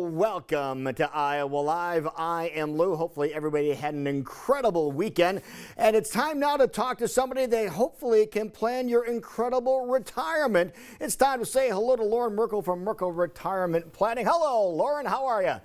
Welcome to Iowa Live. I am Lou. Hopefully everybody had an incredible weekend. And it's time now to talk to somebody that hopefully can plan your incredible retirement. It's time to say hello to Loren Merkle from Merkle Retirement Planning. Hello, Loren. How are you?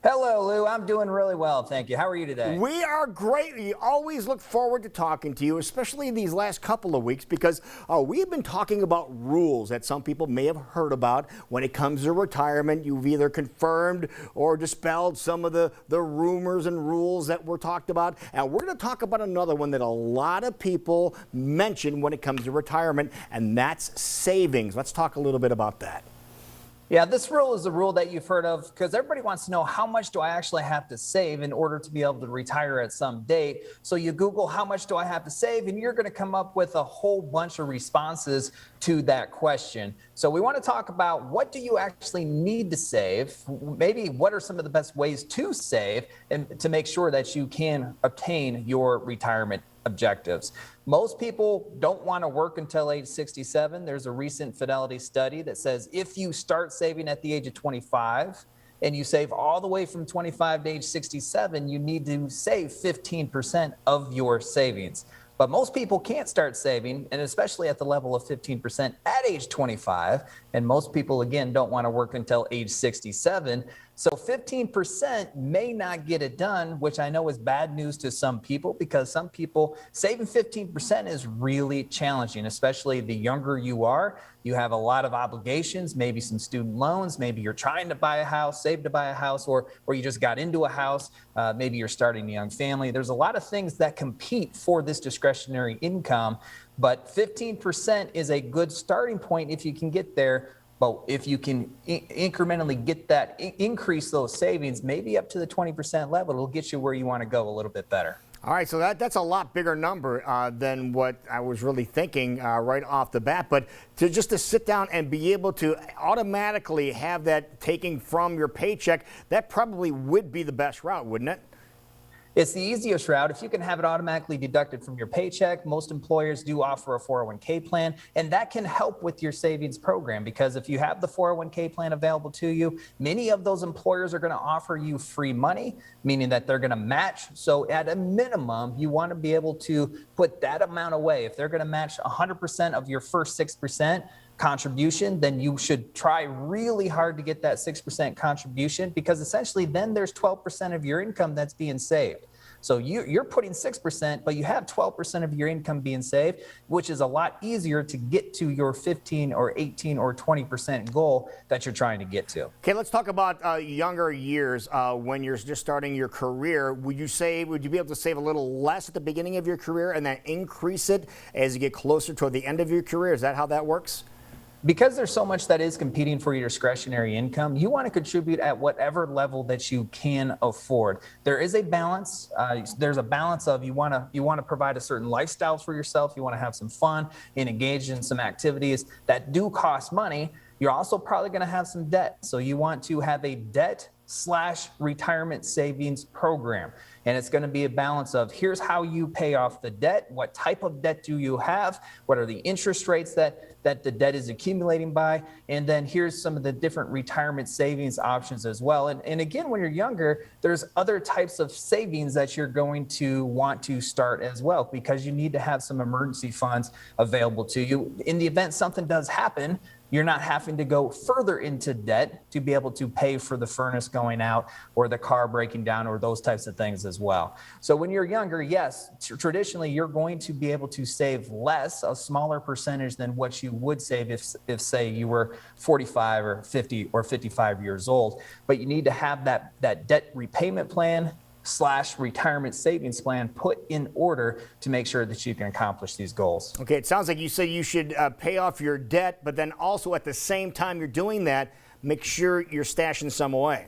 Hello, Lou. I'm doing really well, thank you. How are you today? We are great. We always look forward to talking to you, especially these last couple of weeks, because we've been talking about rules that some people may have heard about when it comes to retirement. You've either confirmed or dispelled some of the rumors and rules that were talked about. And we're going to talk about another one that a lot of people mention when it comes to retirement, and that's savings. Let's talk a little bit about that. Yeah, this rule is a rule that you've heard of because everybody wants to know how much do I actually have to save in order to be able to retire at some date. So you Google how much do I have to save, and you're going to come up with a whole bunch of responses to that question. So we want to talk about what do you actually need to save, maybe what are some of the best ways to save and to make sure that you can obtain your retirement objectives. Most people don't want to work until age 67. There's a recent Fidelity study that says if you start saving at the age of 25 and you save all the way from 25 to age 67, you need to save 15% of your savings. But most people can't start saving, and especially at the level of 15% at age 25. And most people, again, don't want to work until age 67. So 15% may not get it done, which I know is bad news to some people because some people saving 15% is really challenging, especially the younger you are. You have a lot of obligations, maybe some student loans, maybe you're trying to buy a house, save to buy a house, or you just got into a house, maybe you're starting a young family. There's a lot of things that compete for this discretionary income, but 15% is a good starting point if you can get there. But if you can incrementally get that, increase those savings, maybe up to the 20% level, it'll get you where you want to go a little bit better. All right, so that's a lot bigger number than what I was really thinking right off the bat. But just to sit down and be able to automatically have that taken from your paycheck, that probably would be the best route, wouldn't it? It's the easiest route. If you can have it automatically deducted from your paycheck, most employers do offer a 401k plan, and that can help with your savings program because if you have the 401k plan available to you, many of those employers are going to offer you free money, meaning that they're going to match. So at a minimum, you want to be able to put that amount away. If they're going to match 100% of your first 6%, contribution, then you should try really hard to get that 6% contribution because essentially then there's 12% of your income that's being saved. So you're putting 6%, but you have 12% of your income being saved, which is a lot easier to get to your 15 or 18 or 20% goal that you're trying to get to. Okay, let's talk about younger years when you're just starting your career. Would you be able to save a little less at the beginning of your career and then increase it as you get closer toward the end of your career? Is that how that works? Because there's so much that is competing for your discretionary income, you want to contribute at whatever level that you can afford. There is a balance. There's a balance of you want to provide a certain lifestyle for yourself. You want to have some fun and engage in some activities that do cost money. You're also probably going to have some debt. So you want to have a debt/retirement savings program. And it's going to be a balance of here's how you pay off the debt. What type of debt do you have? What are the interest rates that the debt is accumulating by? And then here's some of the different retirement savings options as well. And again, when you're younger, there's other types of savings that you're going to want to start as well because you need to have some emergency funds available to you. In the event something does happen, you're not having to go further into debt to be able to pay for the furnace going out or the car breaking down or those types of things as well. So when you're younger, yes, traditionally you're going to be able to save less, a smaller percentage than what you would save if say you were 45 or 50 or 55 years old. But you need to have that debt repayment plan /retirement savings plan put in order to make sure that you can accomplish these goals. Okay, it sounds like you say you should pay off your debt, but then also at the same time you're doing that, make sure you're stashing some away.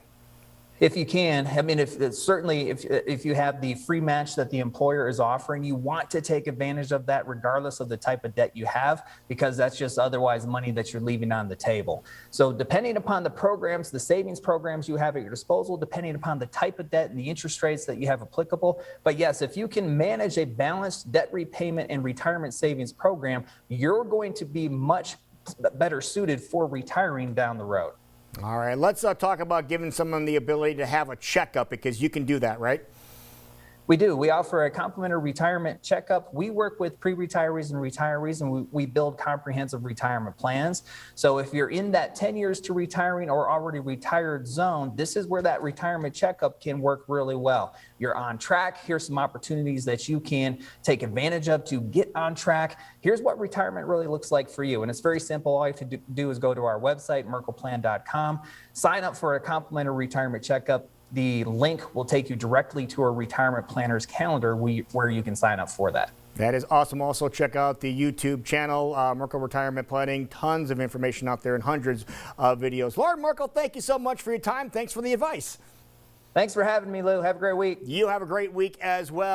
If you can, I mean, if you have the free match that the employer is offering, you want to take advantage of that regardless of the type of debt you have, because that's just otherwise money that you're leaving on the table. So depending upon the programs, the savings programs you have at your disposal, depending upon the type of debt and the interest rates that you have applicable. But yes, if you can manage a balanced debt repayment and retirement savings program, you're going to be much better suited for retiring down the road. All right, let's talk about giving someone the ability to have a checkup, because you can do that, right? We do. We offer a complimentary retirement checkup. We work with pre-retirees and retirees, and we build comprehensive retirement plans. So if you're in that 10 years to retiring or already retired zone, this is where that retirement checkup can work really well. You're on track. Here's some opportunities that you can take advantage of to get on track. Here's what retirement really looks like for you. And it's very simple. All you have to do is go to our website, merkleplan.com, sign up for a complimentary retirement checkup. The link will take you directly to a retirement planner's calendar where you can sign up for that. That is awesome. Also, check out the YouTube channel, Merkle Retirement Planning. Tons of information out there and hundreds of videos. Loren Merkle, thank you so much for your time. Thanks for the advice. Thanks for having me, Lou. Have a great week. You have a great week as well.